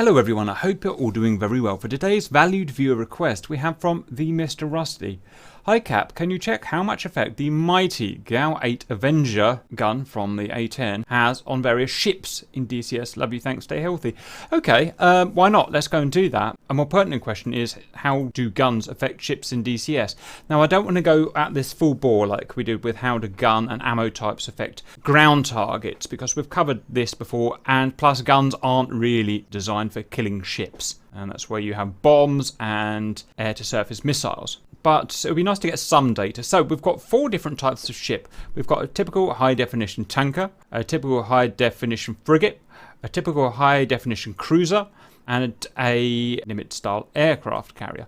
Hello everyone, I hope you're all doing very well. For today's valued viewer request we have from the Mr. Rusty. Hi Cap, can you check how much effect the mighty GAU 8 Avenger gun from the A10 has on various ships in DCS? Love you, thanks, stay healthy. Okay, why not? Let's go and do that. A more pertinent question is, how do guns affect ships in DCS? Now I don't want to go at this full bore like we did with how do gun and ammo types affect ground targets, because we've covered this before, and plus guns aren't really designed for killing ships. And that's where you have bombs and air-to-surface missiles. But it would be nice to get some data. So we've got 4 different types of ship. We've got a typical high-definition tanker, a typical high-definition frigate, a typical high-definition cruiser, and a limit-style aircraft carrier.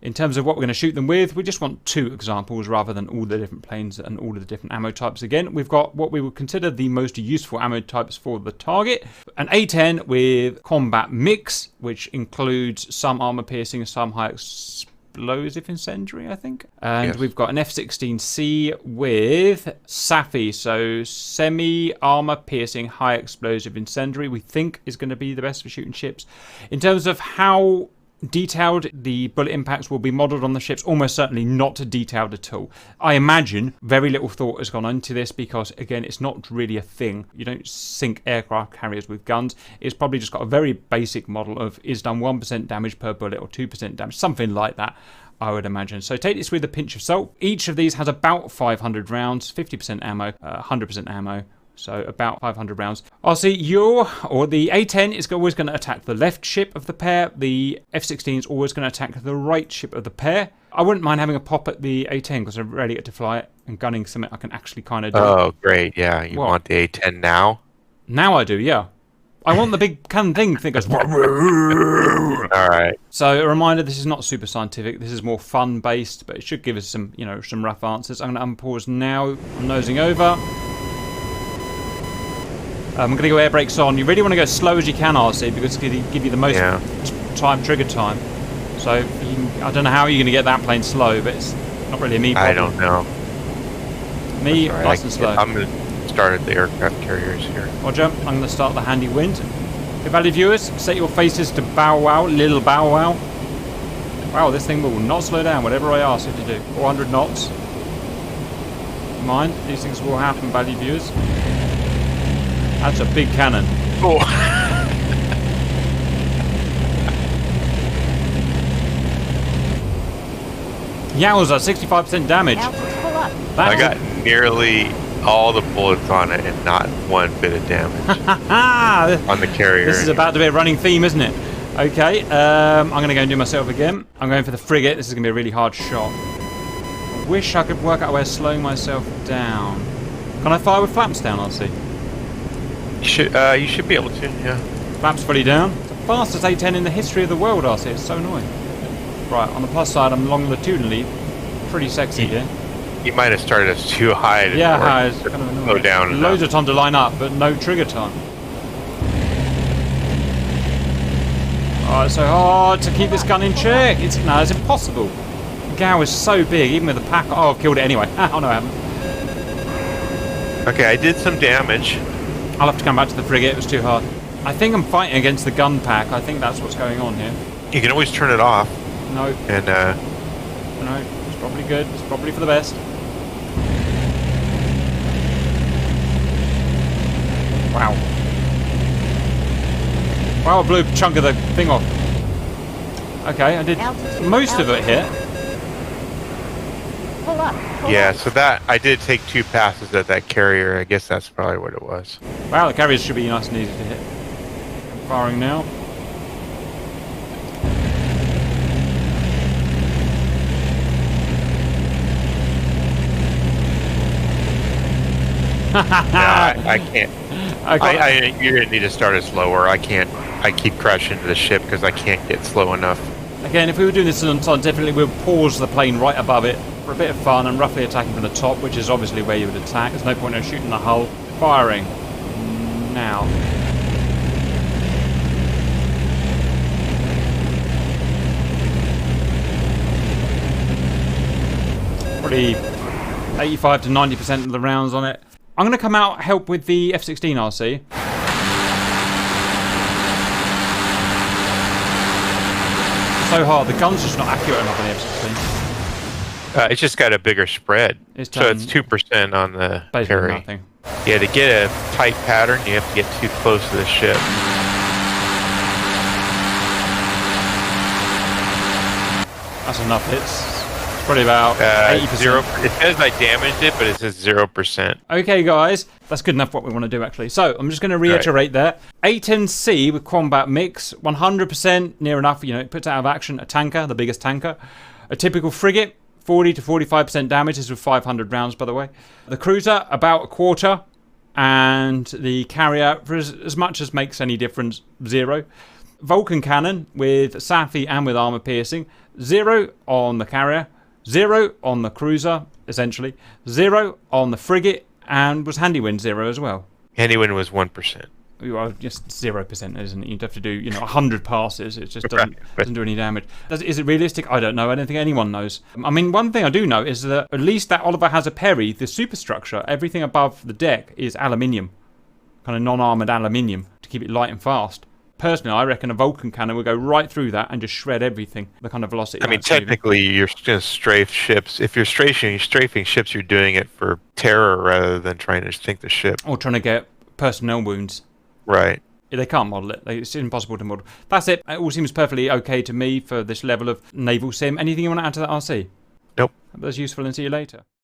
In terms of what we're going to shoot them with, we just want 2 examples rather than all the different planes and all of the different ammo types. Again, we've got what we would consider the most useful ammo types for the target. An A10 with combat mix, which includes some armor piercing, some high explosive incendiary, I think. And yes, we've got an F-16C with SAFI, so semi-armor piercing high explosive incendiary, we think is going to be the best for shooting ships. In terms of how detailed the bullet impacts will be modelled on the ships, almost certainly not detailed at all. I imagine very little thought has gone into this because, again, it's not really a thing. You don't sink aircraft carriers with guns. It's probably just got a very basic model of is done 1% damage per bullet or 2% damage, something like that, I would imagine. So take this with a pinch of salt. Each of these has about 500 rounds, 50% ammo, 100% ammo. So about 500 rounds. I'll see the A10 is always going to attack the left ship of the pair. The F-16 is always going to attack the right ship of the pair. I wouldn't mind having a pop at the A10 because I rarely get to fly it, and gunning something I can actually kind of do. Oh, great. Yeah, you want the A10 now? Now I do, yeah. I want the big cannon thing that goes... All right. So a reminder, this is not super scientific. This is more fun-based, but it should give us some, some rough answers. I'm going to unpause now. I'm nosing over. I'm going to go air brakes on. You really want to go as slow as you can, RC, because it's going to give you the most trigger time. So I don't know how you're going to get that plane slow, but it's not really a me problem. I don't know. Me, nice and slow. I'm going to start at the aircraft carriers here. Roger. I'm going to start the handy wind. Okay, valued viewers, set your faces to bow wow, little bow wow. Wow, this thing will not slow down, whatever I ask it to do. 400 knots. Mind, these things will happen, valued viewers. That's a big cannon. Oh. Yowza, 65% damage. I got nearly all the bullets on it and not one bit of damage on the carrier. This is about to be a running theme, isn't it? Okay, I'm going to go and do myself again. I'm going for the frigate. This is going to be a really hard shot. I wish I could work out a way of slowing myself down. Can I fire with flaps down, RC? You should be able to, yeah. Flaps fully down. It's the fastest A10 in the history of the world, RC. It's so annoying. Right, on the plus side, I'm longitudinally pretty sexy here. You might have started us too high. Yeah, it's kind of annoying. Slow down. Loads of time to line up, but no trigger time. Oh, it's so hard to keep this gun in check. It's impossible. The GAU is so big, even with the pack. Oh, I've killed it anyway. Oh no, I haven't. Okay, I did some damage. I'll have to come back to the frigate, it was too hard. I think I'm fighting against the gun pack. I think that's what's going on here. You can always turn it off. No. And, no, it's probably good. It's probably for the best. Wow. Wow, I blew a chunk of the thing off. Okay, I did most of it here. Pull up. Yeah, so that I did take 2 passes at that carrier. I guess that's probably what it was. Wow, the carriers should be nice and easy to hit. I'm firing now. No, I can't. You're gonna need to start it slower. I can't. I keep crashing into the ship because I can't get slow enough. Again, if we were doing this unscientifically, we'll pause the plane right above it for a bit of fun and roughly attacking from the top, which is obviously where you would attack. There's no point in shooting the hull. Firing. Now. Probably 85 to 90% of the rounds on it. I'm going to come out help with the F-16 RC. so hard. The gun's just not accurate enough on the F-16. It's just got a bigger spread. So it's 2% on the basically carry. nothing. Yeah, to get a tight pattern, you have to get too close to the ship. That's enough hits. Probably about 80%. Zero. It says I damaged it, but it says 0%. Okay, guys, that's good enough. What we want to do actually. So I'm just going to reiterate there. A10C with combat mix, 100% near enough. You know, it puts out of action a tanker, the biggest tanker. A typical frigate, 40 to 45% damage. This is with 500 rounds, by the way. The cruiser, about a quarter, and the carrier, for as much as makes any difference, 0. Vulcan cannon with Safi and with armor piercing, 0 on the carrier. 0 on the cruiser, essentially. 0 on the frigate, and was handy wind 0 as well. Handy wind was 1%. Well, just 0%, isn't it? You'd have to do, 100 passes. It just doesn't do any damage. Is it realistic? I don't know. I don't think anyone knows. I mean, one thing I do know is that at least that Oliver has a Perry, the superstructure, everything above the deck is aluminium, kind of non-armored aluminium to keep it light and fast. Personally, I reckon a Vulcan cannon would go right through that and just shred everything, the kind of velocity. I mean, technically, you're going to strafe ships. If you're strafing ships, you're doing it for terror rather than trying to sink the ship. Or trying to get personnel wounds. Right. They can't model it. It's impossible to model. That's it. It all seems perfectly okay to me for this level of naval sim. Anything you want to add to that, RC? Nope. That's useful, and see you later.